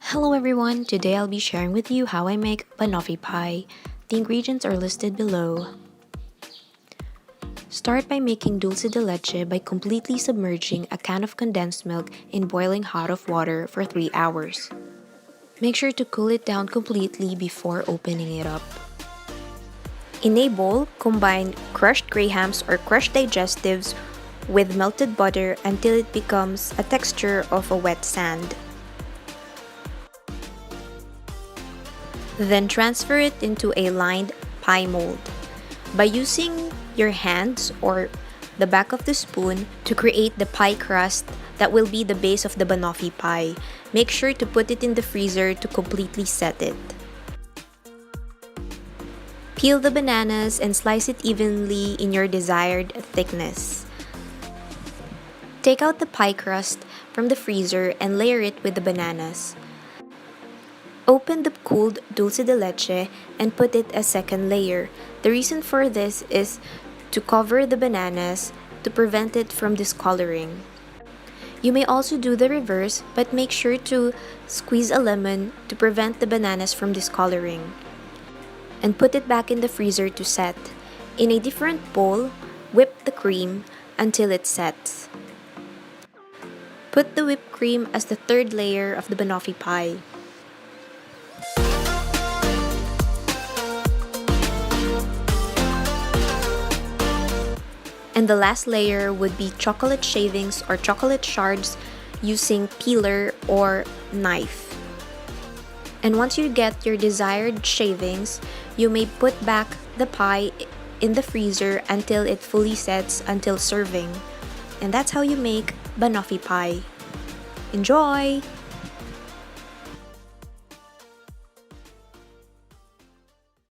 Hello everyone, today I'll be sharing with you how I make banoffee pie. The ingredients are listed below. Start by making dulce de leche by completely submerging a can of condensed milk in boiling hot of water for 3 hours. Make sure to cool it down completely before opening it up. In a bowl, combine crushed grahams or crushed digestives with melted butter until it becomes a texture of a wet sand. Then transfer it into a lined pie mold. By using your hands or the back of the spoon to create the pie crust that will be the base of the banoffee pie, make sure to put it in the freezer to completely set it. Peel the bananas and slice it evenly in your desired thickness. Take out the pie crust from the freezer and layer it with the bananas. Open the cooled dulce de leche and put it a second layer. The reason for this is to cover the bananas to prevent it from discoloring. You may also do the reverse, but make sure to squeeze a lemon to prevent the bananas from discoloring. And put it back in the freezer to set. In a different bowl, whip the cream until it sets. Put the whipped cream as the third layer of the banoffee pie. And the last layer would be chocolate shavings or chocolate shards using peeler or knife. And once you get your desired shavings, you may put back the pie in the freezer until it fully sets until serving. And that's how you make banoffee pie. Enjoy!